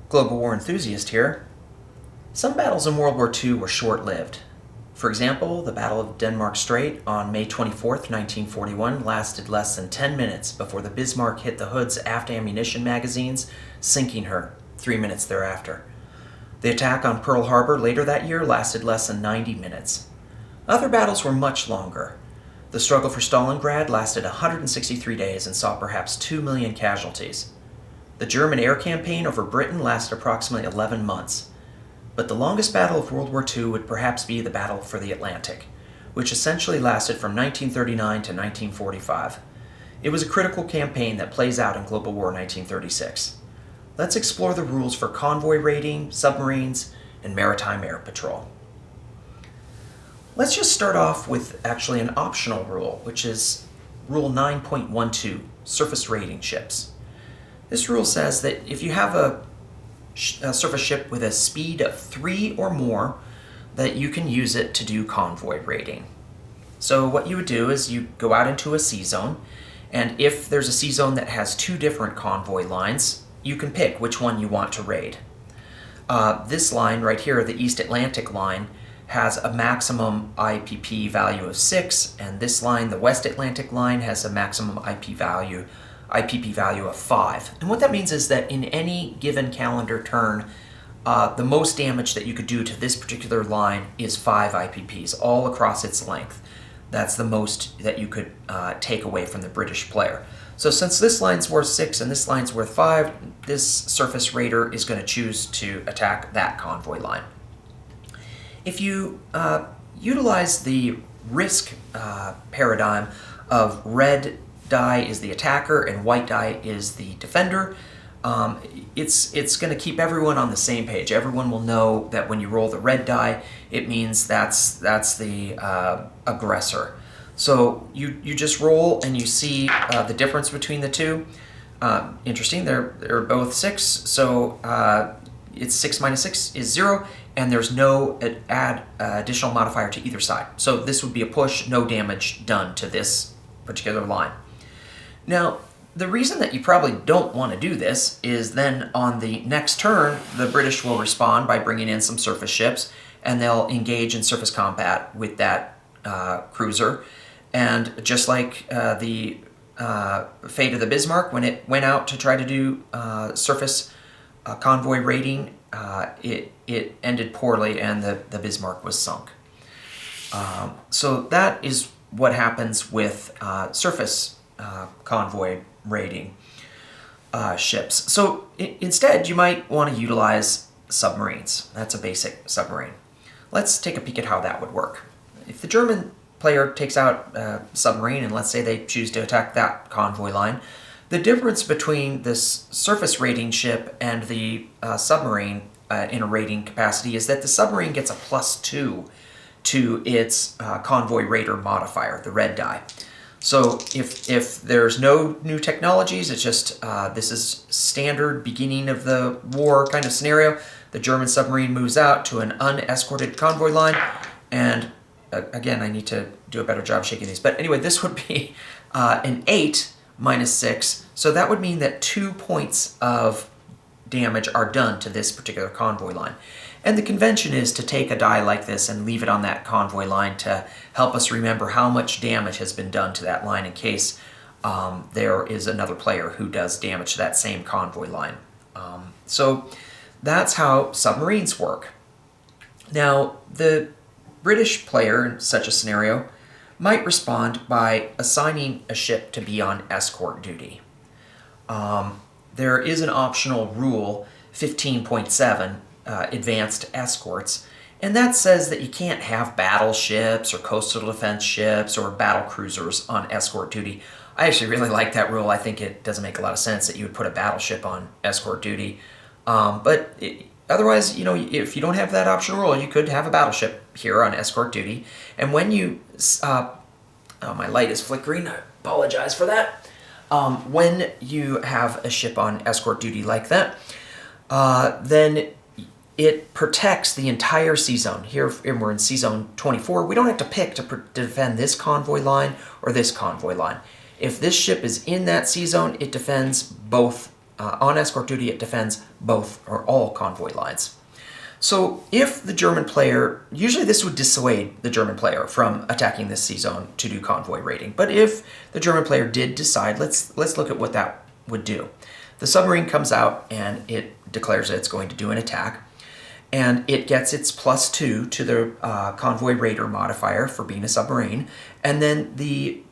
Global War enthusiast here. Some battles in World War II were short-lived. For example, the Battle of Denmark Strait on May 24, 1941 lasted less than 10 minutes before the Bismarck hit the hood's aft ammunition magazines, sinking her 3 minutes thereafter. The attack on Pearl Harbor later that year lasted less than 90 minutes. Other battles were much longer. The struggle for Stalingrad lasted 163 days and saw perhaps 2 million casualties. The German air campaign over Britain lasted approximately 11 months. But the longest battle of World War II would perhaps be the Battle for the Atlantic, which essentially lasted from 1939 to 1945. It was a critical campaign that plays out in Global War 1936. Let's explore the rules for convoy raiding, submarines, and maritime air patrol. Let's just start off with actually an optional rule, which is Rule 9.12, surface raiding ships. This rule says that if you have a surface ship with a speed of 3 or more, that you can use it to do convoy raiding. So what you would do is you go out into a sea zone, and if there's a sea zone that has 2 different convoy lines, you can pick which one you want to raid. This line right here, the East Atlantic line, has a maximum IPP value of 6, and this line, the West Atlantic line, has a maximum IPP value of 5. And what that means is that in any given calendar turn, the most damage that you could do to this particular line is 5 IPPs, all across its length. That's the most that you could take away from the British player. So since this line's worth 6 and this line's worth 5, this surface raider is going to choose to attack that convoy line. If you utilize the risk paradigm of red die is the attacker and white die is the defender, it's going to keep everyone on the same page. Everyone will know that when you roll the red die, it means that's the aggressor. So you just roll and you see the difference between the two. Interesting, they're both 6, so it's 6 minus 6 is 0, and there's no additional modifier to either side. So this would be a push, no damage done to this particular line. Now, the reason that you probably don't want to do this is then on the next turn, the British will respond by bringing in some surface ships, and they'll engage in surface combat with that cruiser. And just like the fate of the Bismarck, when it went out to try to do surface convoy raiding, it ended poorly and the Bismarck was sunk. So that is what happens with surface convoy raiding ships. So instead, you might want to utilize submarines. That's a basic submarine. Let's take a peek at how that would work. If the German player takes out a submarine, and let's say they choose to attack that convoy line, the difference between this surface raiding ship and the submarine in a raiding capacity is that the submarine gets a +2 to its convoy raider modifier, the red die. So if there's no new technologies, it's just this is standard beginning of the war kind of scenario. The German submarine moves out to an unescorted convoy line, and again, I need to do a better job shaking these. But anyway, this would be an 8 minus 6, so that would mean that 2 points of damage are done to this particular convoy line. And the convention is to take a die like this and leave it on that convoy line to help us remember how much damage has been done to that line in case there is another player who does damage to that same convoy line. So that's how submarines work. Now, the British player in such a scenario might respond by assigning a ship to be on escort duty. There is an optional rule, 15.7, advanced escorts, and that says that you can't have battleships or coastal defense ships or battle cruisers on escort duty. I actually really like that rule. I think it doesn't make a lot of sense that you would put a battleship on escort duty. Otherwise, if you don't have that optional rule, you could have a battleship here on escort duty. And when you... my light is flickering. I apologize for that. When you have a ship on escort duty like that, then it protects the entire sea zone. Here we're in sea zone 24. We don't have to pick to defend this convoy line or this convoy line. If this ship is in that sea zone, it defends both, on escort duty, it defends both or all convoy lines. So if the German player, usually this would dissuade the German player from attacking this sea zone to do convoy raiding. But if the German player did decide, let's look at what that would do. The submarine comes out and it declares that it's going to do an attack. And it gets its +2 to the convoy raider modifier for being a submarine. And then the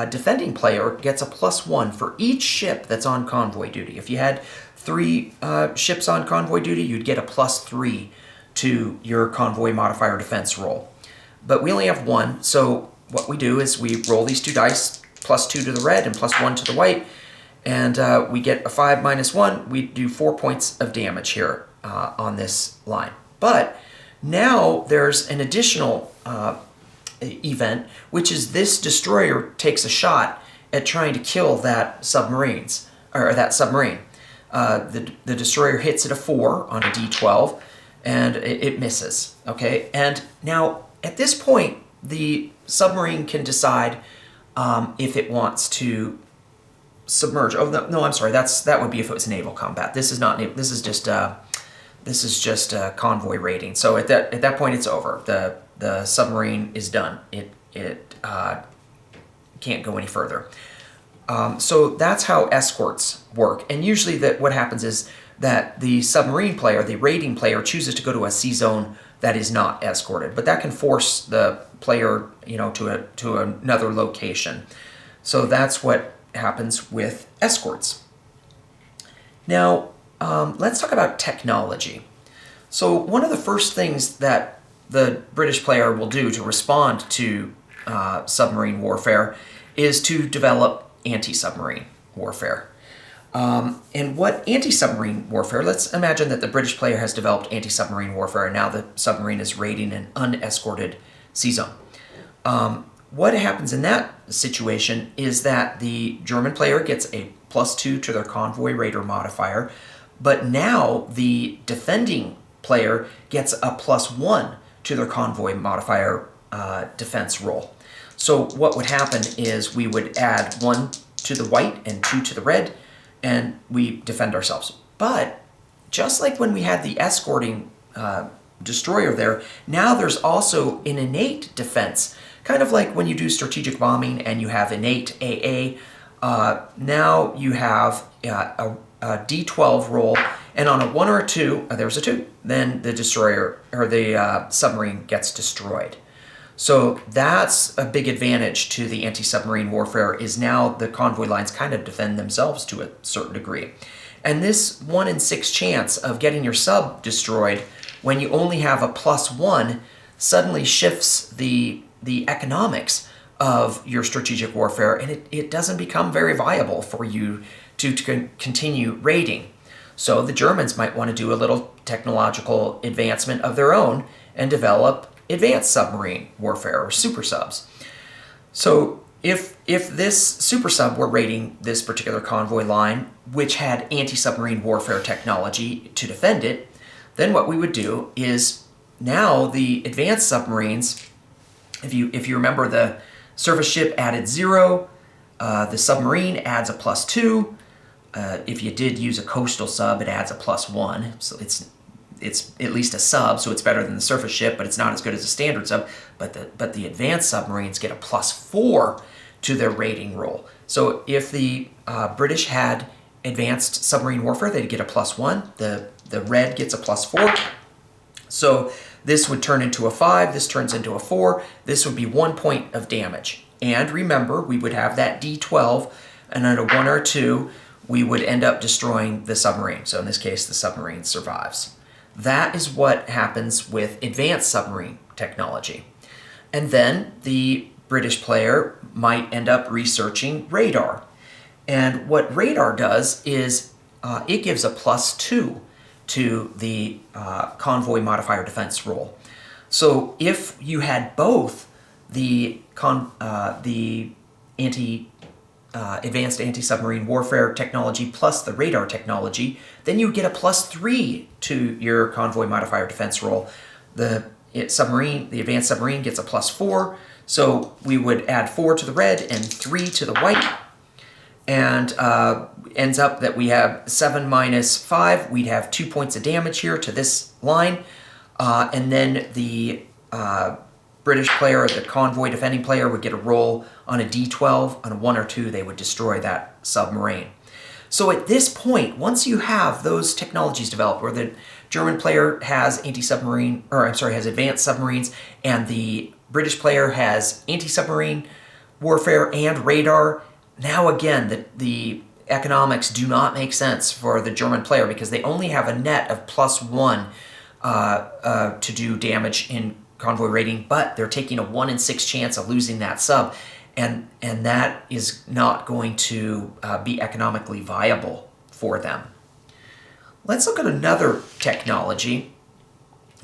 defending player gets a +1 for each ship that's on convoy duty. If you had 3 ships on convoy duty, you'd get a +3 to your convoy modifier defense roll. But we only have 1, so what we do is we roll these 2 dice, +2 to the red and +1 to the white, and we get a 5 minus 1. We do 4 points of damage here on this line. But now there's an additional event, which is this destroyer takes a shot at trying to kill that submarine. The destroyer hits at a 4 on a d12, and it misses. Okay, and now at this point, the submarine can decide if it wants to submerge. Oh no, I'm sorry. That would be if it was naval combat. This is not naval. This is just convoy raiding. So at that point, it's over. The submarine is done. It can't go any further. So that's how escorts work. And usually what happens is that the submarine player, the raiding player, chooses to go to a sea zone that is not escorted. But that can force the player, to another location. So that's what happens with escorts. Now, let's talk about technology. So one of the first things that the British player will do to respond to submarine warfare is to develop anti-submarine warfare. And what anti-submarine warfare, let's imagine that the British player has developed anti-submarine warfare and now the submarine is raiding an unescorted sea zone. What happens in that situation is that the German player gets a +2 to their convoy raider modifier, but now the defending player gets a +1 to their convoy modifier defense roll. So what would happen is we would add 1 to the white and 2 to the red, and we defend ourselves. But just like when we had the escorting destroyer there, now there's also an innate defense. Kind of like when you do strategic bombing and you have innate AA, now you have a D12 roll, and on a 1 or a 2, there's a 2, then the destroyer or the submarine gets destroyed. So that's a big advantage to the anti-submarine warfare, is now the convoy lines kind of defend themselves to a certain degree. And this 1 in 6 chance of getting your sub destroyed when you only have a +1 suddenly shifts the economics of your strategic warfare, and it doesn't become very viable for you to continue raiding. So the Germans might want to do a little technological advancement of their own and develop advanced submarine warfare, or super subs. So if this super sub were raiding this particular convoy line, which had anti-submarine warfare technology to defend it, then what we would do is now the advanced submarines, if you remember, the surface ship added 0, the submarine adds a +2. If you did use a coastal sub, it adds a +1. So it's at least a sub, so it's better than the surface ship, but it's not as good as a standard sub. But the advanced submarines get a +4 to their rating roll. So if the British had advanced submarine warfare, they'd get a +1. The red gets a +4. So this would turn into a 5. This turns into a 4. This would be 1 point of damage. And remember, we would have that D12, and at a 1 or 2, we would end up destroying the submarine. So in this case, the submarine survives. That is what happens with advanced submarine technology. And then the British player might end up researching radar. And what radar does is it gives a +2 to the convoy modifier defense roll. So if you had both the advanced anti-submarine warfare technology plus the radar technology, then you get a +3 to your convoy modifier defense roll. The advanced submarine gets a +4, so we would add 4 to the red and 3 to the white. and ends up that we have 7 minus 5. We'd have 2 points of damage here to this line. And then the British player, the convoy defending player, would get a roll on a d12. On a 1 or 2, they would destroy that submarine. So at this point, once you have those technologies developed, where the German player has has advanced submarines, and the British player has anti-submarine warfare and radar, now again, the economics do not make sense for the German player because they only have a net of +1 to do damage in convoy raiding, but they're taking a 1 in 6 chance of losing that sub. And that is not going to be economically viable for them. Let's look at another technology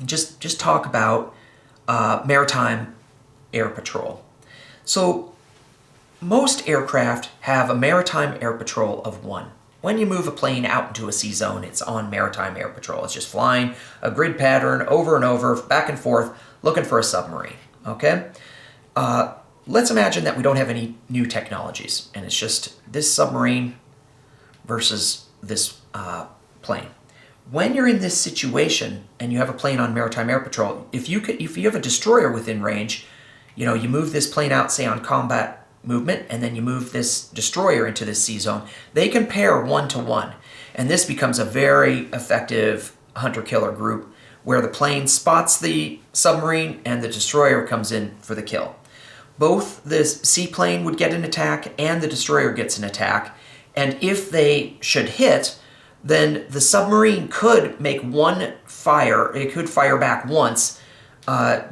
and just talk about Maritime Air Patrol. So most aircraft have a Maritime Air Patrol of 1. When you move a plane out into a sea zone, it's on Maritime Air Patrol. It's just flying a grid pattern over and over, back and forth, looking for a submarine, okay? Let's imagine that we don't have any new technologies, and it's just this submarine versus this plane. When you're in this situation and you have a plane on Maritime Air Patrol, if you have a destroyer within range, you move this plane out, say on combat movement, and then you move this destroyer into this sea zone, they can pair 1-to-1, and this becomes a very effective hunter-killer group where the plane spots the submarine and the destroyer comes in for the kill. Both the seaplane would get an attack and the destroyer gets an attack. And if they should hit, then the submarine could make one fire. It could fire back once,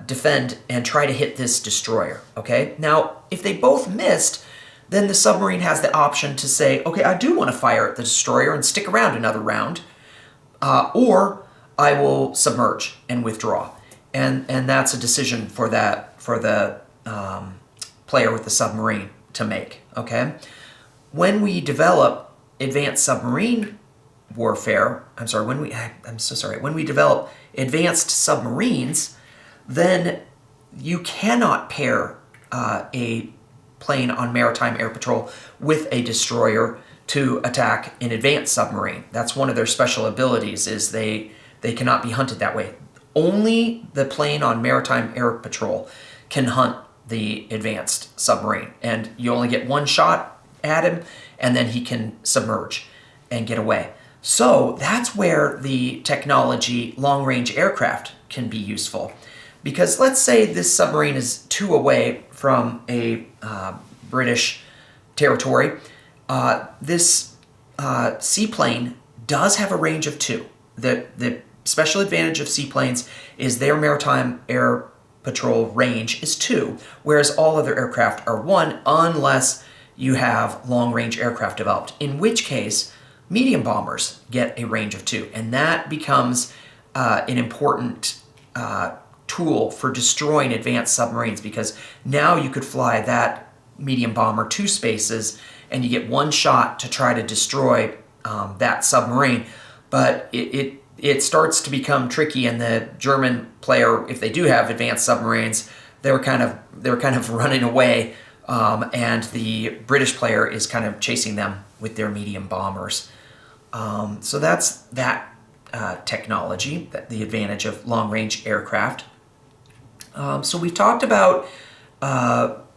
defend, and try to hit this destroyer. Okay? Now, if they both missed, then the submarine has the option to say, okay, I do want to fire at the destroyer and stick around another round, or I will submerge and withdraw. And that's a decision for the player with the submarine to make, okay? When we develop advanced submarine warfare, when we develop advanced submarines, then you cannot pair a plane on Maritime Air Patrol with a destroyer to attack an advanced submarine. That's one of their special abilities, is they cannot be hunted that way. Only the plane on Maritime Air Patrol can hunt the advanced submarine, and you only get one shot at him, and then he can submerge and get away. So that's where the technology long-range aircraft can be useful, because let's say this submarine is 2 away from a British territory. This seaplane does have a range of 2. The special advantage of seaplanes is their Maritime Air Patrol range is 2, whereas all other aircraft are 1 unless you have long-range aircraft developed, in which case medium bombers get a range of 2, and that becomes an important tool for destroying advanced submarines, because now you could fly that medium bomber 2 spaces and you get 1 shot to try to destroy that submarine, but it starts to become tricky, and the German player, if they do have advanced submarines, they're kind of running away, and the British player is kind of chasing them with their medium bombers. So that's that technology, the advantage of long-range aircraft. So we've talked about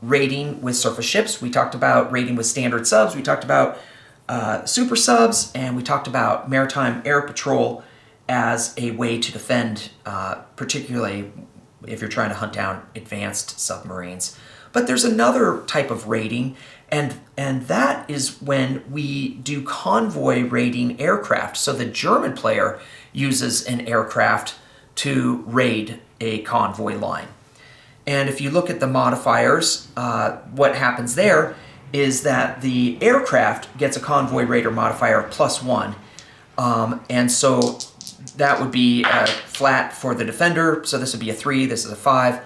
raiding with surface ships. We talked about raiding with standard subs. We talked about super subs, and we talked about Maritime Air Patrol as a way to defend, particularly if you're trying to hunt down advanced submarines. But there's another type of raiding, and that is when we do convoy raiding aircraft. So the German player uses an aircraft to raid a convoy line. And if you look at the modifiers, what happens there is that the aircraft gets a convoy raider modifier of +1, and so that would be flat for the defender. So this would be a 3, this is a 5,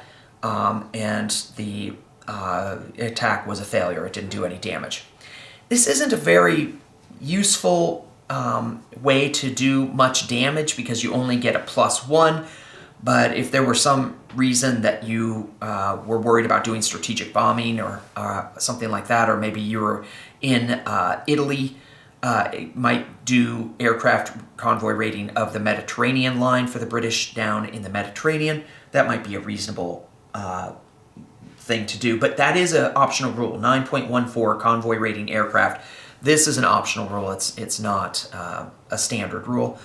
and the attack was a failure. It didn't do any damage. This isn't a very useful way to do much damage because you only get a +1, But if there were some reason that you were worried about doing strategic bombing or something like that, or maybe you were in Italy, it might do aircraft convoy raiding of the Mediterranean line for the British down in the Mediterranean, that might be a reasonable thing to do. But that is an optional rule. 9.14, convoy raiding aircraft. This is an optional rule. It's not a standard rule.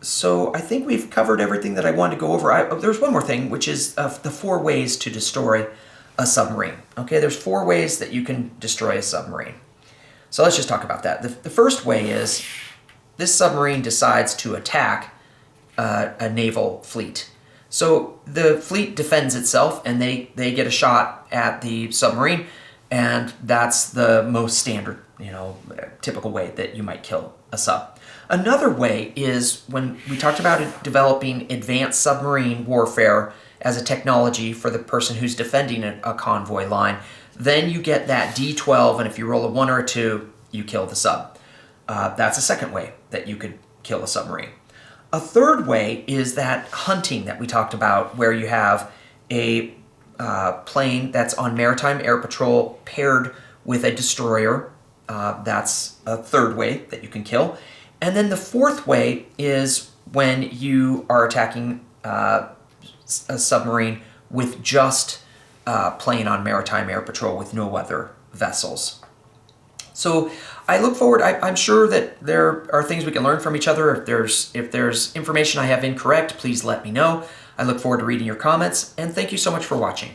So I think we've covered everything that I wanted to go over. There's one more thing, which is the 4 ways to destroy a submarine. Okay, there's 4 ways that you can destroy a submarine. So let's just talk about that. The first way is this submarine decides to attack a naval fleet. So the fleet defends itself, and they get a shot at the submarine, and that's the most standard, typical way that you might kill a sub. Another way is when we talked about developing advanced submarine warfare as a technology for the person who's defending a convoy line. Then you get that D12, and if you roll a 1 or a 2, you kill the sub. That's a second way that you could kill a submarine. A third way is that hunting that we talked about, where you have a plane that's on Maritime Air Patrol paired with a destroyer. That's a third way that you can kill. And then the fourth way is when you are attacking a submarine with just plane on Maritime Air Patrol with no other vessels. So I look forward, I'm sure that there are things we can learn from each other. If there's information I have incorrect, please let me know. I look forward to reading your comments, and thank you so much for watching.